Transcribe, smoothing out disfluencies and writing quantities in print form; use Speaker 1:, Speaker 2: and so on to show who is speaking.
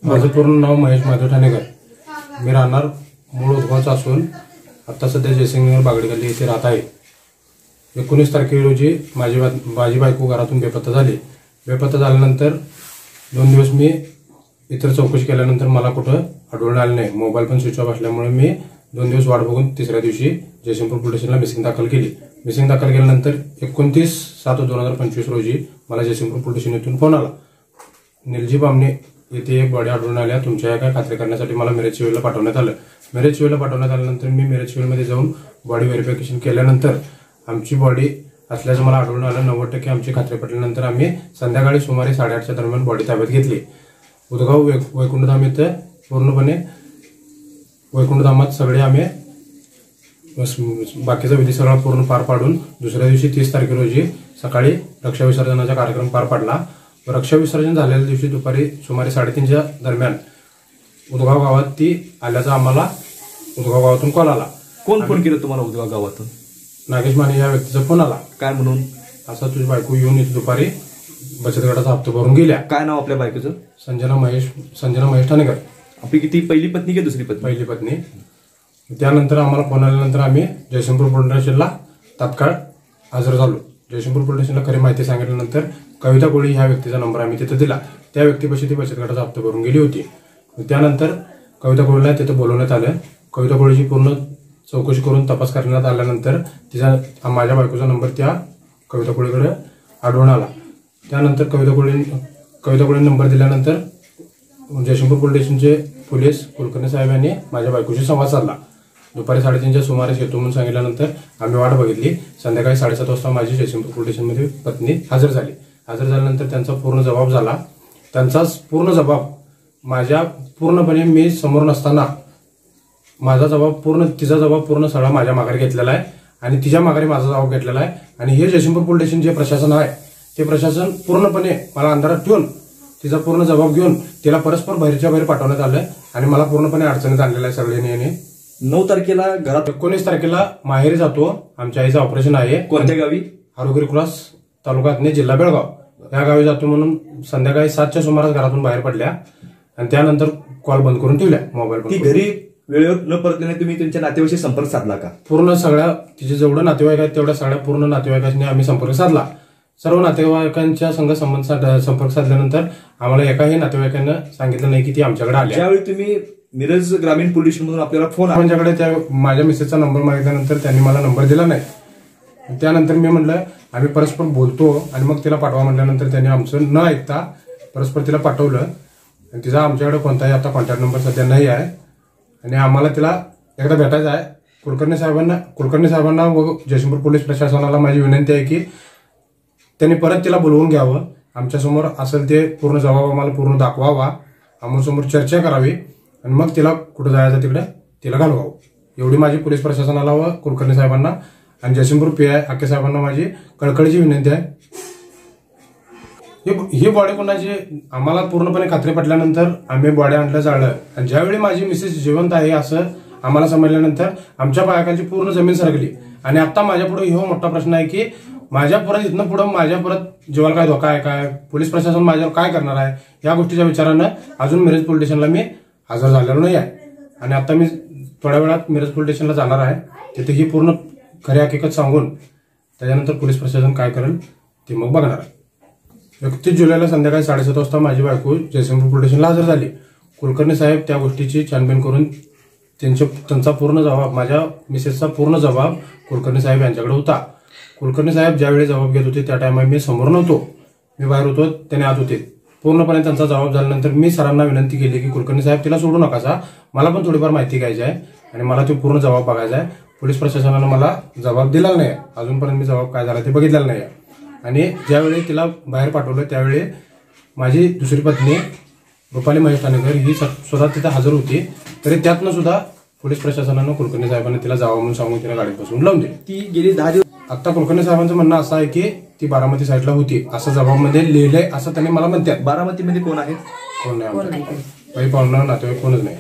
Speaker 1: माझं पूर्ण नाव महेश माधव ठाणेकर. मी राहणार मूळ उदगावचा असून आता सध्या जयसिंगनगर बागडी गल्ली येथे राहत आहे. 19 तारखे रोजी माझी बायको घरातून बेपत्ता झाली. बेपत्ता झाल्यानंतर 2 दिवस मी इतर चौकशी केल्यानंतर मला कुठं आढळून आलं नाही. मोबाईल पण स्विच ऑफ असल्यामुळे मी 2 दिवस वाट बघून तिसऱ्या दिवशी जयसिंगपूर पोलीस स्टेशनला मिसिंग दाखल केली. मिसिंग दाखल केल्यानंतर 29/7/2025 रोजी मला जयसिंगपूर पोलीस स्टेशन येथून फोन आला. निलजी बामणे येथे एक बॉडी आढळून आल्या, तुमच्या काय खात्री करण्यासाठी मला मिरज सिव्हिलला पाठवण्यात आलं. मिरज सिव्हिलला पाठवण्यात आल्यानंतर मी मिरज सिव्हिलमध्ये जाऊन बॉडी व्हेरिफिकेशन केल्यानंतर आमची बॉडी असल्याचं मला आढळून आलं. 90% आमची खात्री पटल्यानंतर आम्ही संध्याकाळी सुमारे 8:30च्या दरम्यान बॉडी ताब्यात घेतली. उदगाव वैकुंठधाम इथं पूर्णपणे वैकुंठधामात सगळे आम्ही बाकीचा विधी सगळा पूर्ण पार पाडून दुसऱ्या दिवशी 30 तारखे रोजी सकाळी रक्षा विसर्जनाचा कार्यक्रम पार पडला. रक्षा विसर्जन झालेल्या दिवशी दुपारी सुमारे 3:30च्या दरम्यान उदगाव गावात ती आल्याचा आम्हाला उदगाव गावातून कॉल आला.
Speaker 2: कोण फोन केलं तुम्हाला उदगाव गावातून?
Speaker 1: नागेश माने या व्यक्तीचा फोन आला.
Speaker 2: काय म्हणून?
Speaker 1: असा तुझी बायको येऊन इथे दुपारी बचत गटाचा हप्ता भरून गेल्या.
Speaker 2: काय नाव आपल्या बायकोचं?
Speaker 1: संजना महेश ठाणेकर.
Speaker 2: आपली किती पहिली पत्नी की दुसरी पत्नी?
Speaker 1: पहिली पत्नी. त्यानंतर आम्हाला फोन आल्यानंतर आम्ही जयसिंगपूर पोलीस स्टेशनला तात्काळ हजर झालो. जयसिंगपूर पोलीस स्टेशनला खरी माहिती सांगितल्यानंतर कविता कोळी ह्या व्यक्तीचा नंबर आम्ही तिथे दिला. त्या व्यक्तीपाशी ती बचत गटाचा हप्ता भरून गेली होती. त्यानंतर कविता कोळीला तिथे बोलवण्यात आलं. कविता कोळीची पूर्ण चौकशी करून तपास करण्यात आल्यानंतर माझ्या बायकोचा नंबर त्या कविता कोळीकडे आढळून आला. त्यानंतर कविता कोळी नंबर दिल्यानंतर जयसिंगपूर पोलीस स्टेशनचे पोलीस कुलकर्णी साहेब यांनी माझ्या बायकोशी संवाद साधला. दुपारी 3:30च्या सुमारे येतो म्हणून सांगितल्यानंतर आम्ही वाट बघितली. संध्याकाळी 7:30 वाजता माझी जयसिंगपूर पोलीस स्टेशनमध्ये पत्नी हजर झाली. हजर झाल्यानंतर त्यांचा पूर्ण जबाब झाला. त्यांचाच पूर्ण जबाब माझ्या पूर्णपणे मी समोर नसताना माझा जबाब पूर्ण तिचा जबाब पूर्ण सगळा माझ्या माघारी घेतलेला आहे आणि तिच्या माघारी माझा जबाब घेतलेला आहे. आणि हे जयसिंगपूर पोलीस स्टेशन जे प्रशासन आहे ते प्रशासन पूर्णपणे मला अंधारात ठेवून तिचा पूर्ण जबाब घेऊन तिला परस्पर बाहेरच्या बाहेर पाठवण्यात आलं आणि मला पूर्णपणे अडचणीत आणलेलं आहे सगळ्यांनी.
Speaker 2: 9 तारखेला घरात
Speaker 1: 19 तारखेला माहेरी जातो. आमच्या आईचं ऑपरेशन आहे.
Speaker 2: कोणत्या गावी?
Speaker 1: हरोगिरी क्रॉस तालुक्यातने जिल्हा बेळगाव या गावी जातो म्हणून संध्याकाळी 7च्या सुमारास घरातून बाहेर पडल्या आणि त्यानंतर कॉल बंद करून ठेवल्या. मोबाईल
Speaker 2: ती घरी वेळेवर न परतल्याने तुम्ही तुमच्या नातेवाईकांशी संपर्क साधला का?
Speaker 1: पूर्ण सगळ्या तिचे जेवढं नातेवाईक आहेत तेवढ्या सगळ्या पूर्ण नातेवाईकांनी आम्ही संपर्क साधला. सर्व नातेवाईकांच्या संपर्क साधल्यानंतर आम्हाला एकाही नातेवाईकांना सांगितलं नाही की ती आमच्याकडे आली.
Speaker 2: त्यावेळी तुम्ही मिरज ग्रामीण पोलीस स्टेशनमधून आपल्याला फोन
Speaker 1: आमच्याकडे त्या माझ्या मिसेसचा नंबर मागितल्यानंतर त्यांनी मला नंबर दिला नाही. त्यानंतर मी म्हटलं आम्ही परस्पर बोलतो आणि मग तिला पाठवा म्हटल्यानंतर त्यांनी आमचं न ऐकता परस्पर तिला पाठवलं. आणि तिचा आमच्याकडे कोणताही आता कॉन्टॅक्ट नंबर सध्या नाही आहे आणि आम्हाला तिला एकदा भेटायचं आहे. कुलकर्णी साहेबांना व जयसिंगपूर पोलीस प्रशासनाला माझी विनंती आहे की त्यांनी परत तिला बोलवून घ्यावं. आमच्यासमोर असेल ते पूर्ण जबाब आम्हाला पूर्ण दाखवावा. आमच्यासमोर चर्चा करावी आणि मग तिला कुठं जायचं तिकडे तिला घालवावं. एवढी माझी पोलीस प्रशासनाला व कुलकर्णी साहेबांना आणि जयसिंगपूर PI आके साहेबांना माझी कळकळीची विनंती आहे. ही बॉडी कोणाची आम्हाला पूर्णपणे खात्री पटल्यानंतर आम्ही बॉडी आणलं जाळलं आणि ज्यावेळी माझी मिसेस जिवंत आहे असं आम्हाला समजल्यानंतर आमच्या बायकांची पूर्ण जमीन सरकली. आणि आता माझ्या पुढे हो मोठा प्रश्न आहे की माझ्या परत इथनं पुढं माझ्या परत जीवाला काय धोका आहे काय, पोलीस प्रशासन माझ्यावर काय करणार आहे या गोष्टीच्या विचारानं अजून मिरज पोलीस स्टेशनला मी हजर झालेलो नाही आहे. आणि आता मी थोड्या वेळात मिरज पोलीस स्टेशनला जाणार आहे. तिथे ही पूर्ण खरी हकीकत सांगून त्याच्यानंतर पोलीस प्रशासन काय करेल ते मग बघणार आहे. 31 जुलैला संध्याकाळी 7:30 वाजता माझी बायको जयसिंगपूर पोलीस स्टेशनला हजर झाली. कुलकर्णी साहेब त्या गोष्टीची छानबीन करून त्यांचा पूर्ण जबाब माझ्या मिसेसचा पूर्ण जबाब कुलकर्णी साहेब यांच्याकडे होता. कुलकर्णी साहेब ज्यावेळी जबाब घेत होते त्या टायमा मी समोर नव्हतो, मी बाहेर होतो, त्याने आत होते. पूर्णपणे त्यांचा जबाब झाल्यानंतर मी सरांना विनंती केली की कुलकर्णी साहेब तिला सोडू नका, मला पण थोडीफार माहिती घ्यायची आहे आणि मला तो पूर्ण जबाब बघायचा आहे. पोलीस प्रशासनानं मला जबाब दिला नाही, अजूनपर्यंत मी जबाब काय झाला ते बघितलेला नाही. आणि ज्यावेळी तिला बाहेर पाठवलं त्यावेळी माझी दुसरी पत्नी रुपाली महेश ठाणेकर ही स्वतः तिथे हजर होती. तरी त्यातनं सुद्धा पोलीस प्रशासनानं कुलकर्णी साहेबांना तिला जावं म्हणून सांगून तिला गाडीत बसून लावून दिली.
Speaker 2: ती गेली 10 दिवस.
Speaker 1: आता कुलकर्णी साहेबांचं म्हणणं असं आहे की ती बारामती साईडला होती असं जबाबमध्ये लिहिलंय असं त्यांनी मला म्हणतात.
Speaker 2: बारामतीमध्ये कोण आहे?
Speaker 1: कोण नाही, आमच्या काही पाहुणं नातेवाईक कोणच नाही.